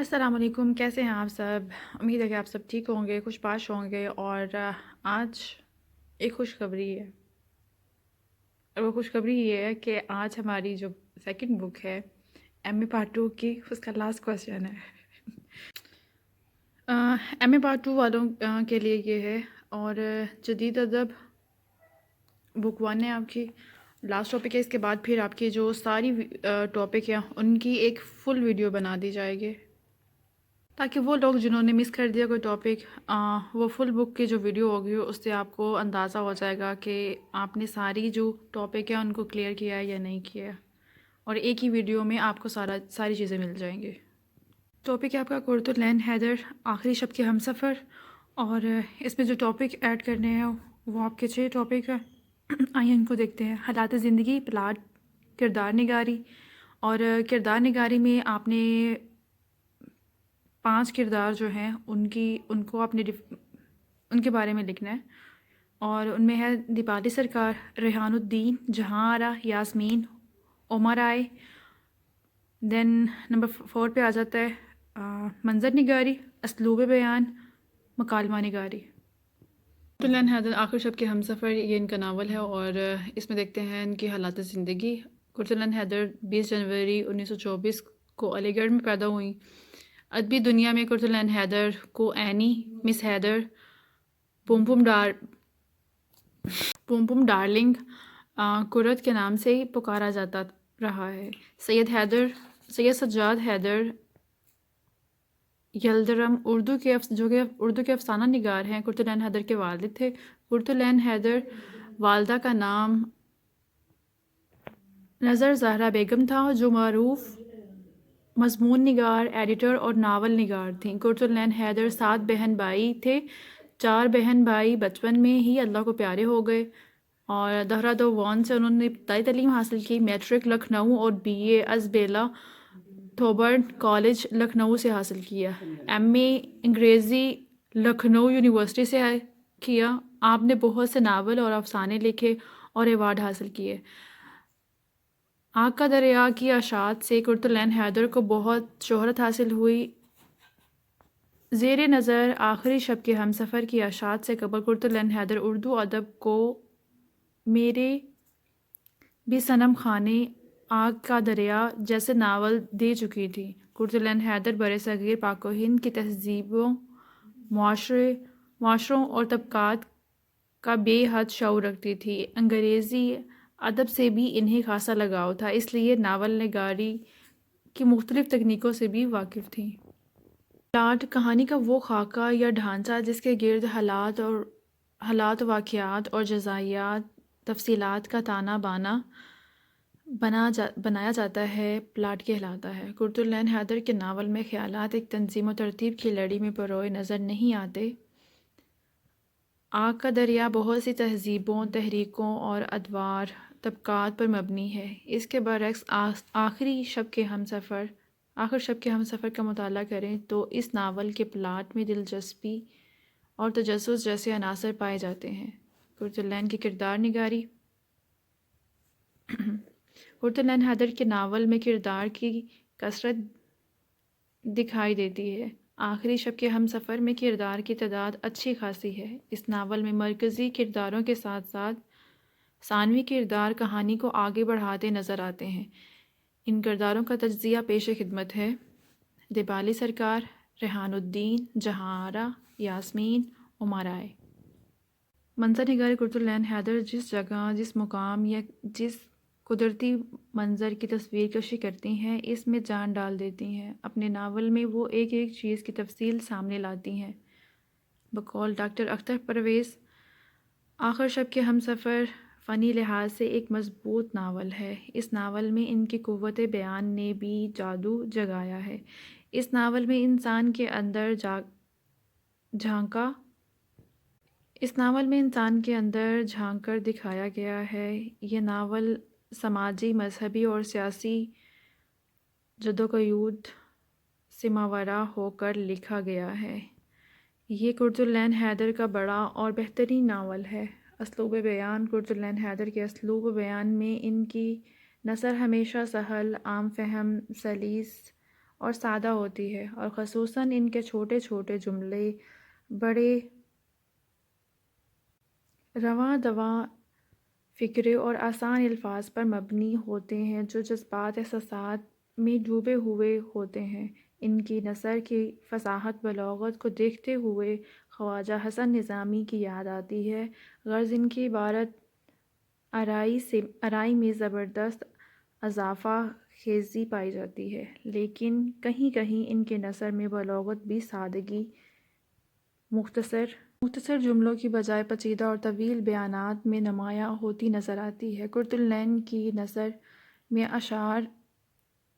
السلام علیکم، کیسے ہیں آپ سب؟ امید ہے کہ آپ سب ٹھیک ہوں گے، خوش باش ہوں گے۔ اور آج ایک خوشخبری ہے، اور وہ خوشخبری یہ ہے کہ آج ہماری جو سیکنڈ بک ہے ایم اے پارٹ 2 کی، اس کا لاسٹ کویسچن ہے۔ ایم اے پارٹ 2 والوں کے لیے یہ ہے، اور جدید ادب بک 1 ہے آپ کی، لاسٹ ٹاپک ہے۔ اس کے بعد پھر آپ کی جو ساری ٹاپک ہیں ان کی ایک فل ویڈیو بنا دی جائے گی، تاکہ وہ لوگ جنہوں نے مس کر دیا کوئی ٹاپک، وہ فل بک کی جو ویڈیو ہوگی اس سے آپ کو اندازہ ہو جائے گا کہ آپ نے ساری جو ٹاپک ہے ان کو کلیئر کیا ہے یا نہیں کیا ہے، اور ایک ہی ویڈیو میں آپ کو ساری چیزیں مل جائیں گی۔ ٹاپک ہے آپ کا قرۃ العین حیدر، آخری شب کے ہمسفر، اور اس میں جو ٹاپک ایڈ کرنے ہیں وہ آپ کے 6 ٹاپک ہیں۔ آئیے ان کو دیکھتے ہیں۔ حالات زندگی، پلاٹ، کردار نگاری، اور کردار نگاری میں آپ نے 5 کردار جو ہیں ان کو آپ نے ان کے بارے میں لکھنا ہے، اور ان میں ہے دیپالی سرکار، ریحان الدین، جہاں آرا، یاسمین، عمر آئے۔ دین نمبر 4 پہ آ جاتا ہے منظر نگاری، اسلوب بیان، مکالمہ نگاری۔ قرۃ العین حیدر، آخر شب کے ہمسفر، یہ ان کا ناول ہے، اور اس میں دیکھتے ہیں ان کی حالات زندگی۔ قرۃ العین حیدر 20 جنوری 1924 کو علی گڑھ میں پیدا ہوئیں۔ ادبی دنیا میں قرۃ العین حیدر کو اینی، مس حیدر، پوم پوم ڈارلنگ، قرۃ کے نام سے ہی پکارا جاتا رہا ہے۔ سید سجاد حیدر یلدرم، جو کہ اردو کے افسانہ نگار ہیں، قرۃ العین حیدر کے والد تھے۔ قرۃ العین حیدر والدہ کا نام نظر زہرا بیگم تھا، جو معروف مضمون نگار، ایڈیٹر اور ناول نگار تھیں۔ قرۃ العین حیدر 7 بہن بھائی تھے۔ 4 بہن بھائی بچپن میں ہی اللہ کو پیارے ہو گئے، اور دہرادوان سے انہوں نے ابتدائی تعلیم حاصل کی۔ میٹرک لکھنؤ اور B A Isabella Thoburn college Lucknow سے حاصل کیا۔ ایم اے انگریزی لکھنؤ یونیورسٹی سے کیا۔ آپ نے بہت سے ناول اور افسانے لکھے اور ایوارڈ حاصل کیے۔ آگ کا دریا کی اشاعت سے قرۃ العین حیدر کو بہت شہرت حاصل ہوئی۔ زیر نظر آخری شب کے ہمسفر کی اشاعت سے قبل قرۃ العین حیدر اردو ادب کو میرے بھی صنم خانے، آگ کا دریا جیسے ناول دے چکی تھی۔ قرۃ العین حیدر برصغیر پاک و ہند کی تہذیبوں، معاشروں اور طبقات کا بے حد شعور رکھتی تھی۔ انگریزی ادب سے بھی انہیں خاصا لگاؤ تھا، اس لیے ناول نگاری کی مختلف تکنیکوں سے بھی واقف تھیں۔ پلاٹ، کہانی کا وہ خاکہ یا ڈھانچہ جس کے گرد حالات، واقعات اور جزئیات، تفصیلات کا تانا بانا بنایا جاتا ہے، پلاٹ کہلاتا ہے۔ قرۃ العین حیدر کے ناول میں خیالات ایک تنظیم و ترتیب کی لڑی میں پروئے نظر نہیں آتے۔ آگ کا دریا بہت سی تہذیبوں، تحریکوں اور ادوار، طبقات پر مبنی ہے۔ اس کے برعکس آخر شب کے ہمسفر کا مطالعہ کریں تو اس ناول کے پلاٹ میں دلچسپی اور تجسس جیسے عناصر پائے جاتے ہیں۔ قرۃ العین کی کردار نگاری۔ قرۃ العین حیدر کے ناول میں کردار کی کثرت دکھائی دیتی ہے۔ آخری شب کے ہمسفر میں کردار کی تعداد اچھی خاصی ہے۔ اس ناول میں مرکزی کرداروں کے ساتھ ساتھ ثانوی کردار کہانی کو آگے بڑھاتے نظر آتے ہیں۔ ان کرداروں کا تجزیہ پیش خدمت ہے۔ دیپالی سرکار، ریحان الدین، جہاں آرا، یاسمین، عمر آئے۔ منظر نگاری قرۃ العین حیدر جس جگہ، جس مقام یا جس قدرتی منظر کی تصویر کشی کرتی ہیں، اس میں جان ڈال دیتی ہیں۔ اپنے ناول میں وہ ایک ایک چیز کی تفصیل سامنے لاتی ہیں۔ بقول ڈاکٹر اختر پرویز، آخر شب کے ہمسفر فنی لحاظ سے ایک مضبوط ناول ہے۔ اس ناول میں ان کی قوت بیان نے بھی جادو جگایا ہے۔ اس ناول میں انسان کے اندر جھانک کر دکھایا گیا ہے۔ یہ ناول سماجی، مذہبی اور سیاسی جدوجہد سے ماورا ہو کر لکھا گیا ہے۔ یہ قرۃ العین حیدر کا بڑا اور بہترین ناول ہے۔ اسلوب بیان۔ قرۃ العین حیدر کے اسلوب بیان میں ان کی نثر ہمیشہ سہل، عام فہم، سلیس اور سادہ ہوتی ہے، اور خصوصاً ان کے چھوٹے چھوٹے جملے بڑے رواں دواں فکرے اور آسان الفاظ پر مبنی ہوتے ہیں جو جذبات احساسات میں ڈوبے ہوئے ہوتے ہیں۔ ان کی نثر کی فصاحت بلاغت کو دیکھتے ہوئے خواجہ حسن نظامی کی یاد آتی ہے۔ غرض ان کی عبارت آرائی میں زبردست اضافہ خیزی پائی جاتی ہے، لیکن کہیں کہیں ان کے نثر میں بلاغت بھی سادگی، مختصر جملوں کی بجائے پیچیدہ اور طویل بیانات میں نمایاں ہوتی نظر آتی ہے۔ قرۃ العین کی نثر میں اشعار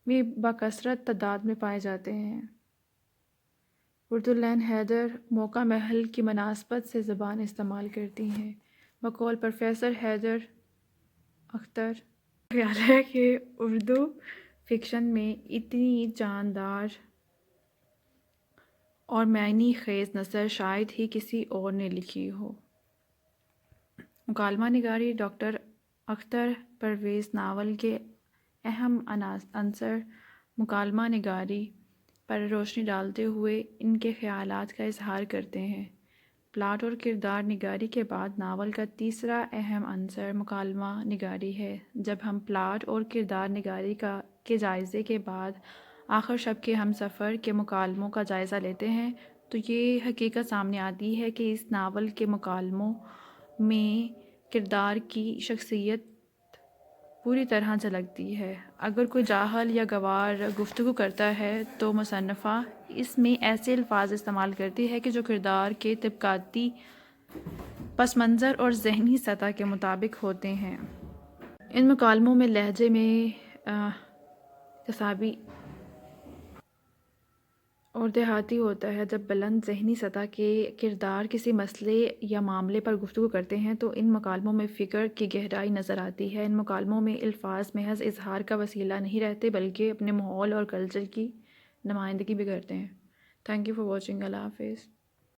میں بکثرت تعداد میں پائے جاتے ہیں۔ قرۃ العین حیدر موقع محل کی مناسبت سے زبان استعمال کرتی ہیں۔ بقول پروفیسر حیدر اختر، خیال ہے کہ اردو فکشن میں اتنی جاندار اور معنی خیز نثر شاید ہی کسی اور نے لکھی ہو۔ مکالمہ نگاری ڈاکٹر اختر پرویز ناول کے اہم عنصر مکالمہ نگاری پر روشنی ڈالتے ہوئے ان کے خیالات کا اظہار کرتے ہیں۔ پلاٹ اور کردار نگاری کے بعد ناول کا تیسرا اہم عنصر مکالمہ نگاری ہے۔ جب ہم پلاٹ اور کردار نگاری کے جائزے کے بعد آخر شب کے ہم سفر کے مکالموں کا جائزہ لیتے ہیں تو یہ حقیقت سامنے آتی ہے کہ اس ناول کے مکالموں میں کردار کی شخصیت پوری طرح جھلکتی ہے۔ اگر کوئی جاہل یا گنوار گفتگو کرتا ہے تو مصنفہ اس میں ایسے الفاظ استعمال کرتی ہے کہ جو کردار کے طبقاتی پس منظر اور ذہنی سطح کے مطابق ہوتے ہیں۔ ان مکالموں میں لہجے میں تصابی اور دیہاتی ہوتا ہے۔ جب بلند ذہنی سطح کے کردار کسی مسئلے یا معاملے پر گفتگو کرتے ہیں تو ان مکالموں میں فکر کی گہرائی نظر آتی ہے۔ ان مکالموں میں الفاظ محض اظہار کا وسیلہ نہیں رہتے بلکہ اپنے ماحول اور کلچر کی نمائندگی بھی کرتے ہیں۔ Thank you for watching. اللہ حافظ۔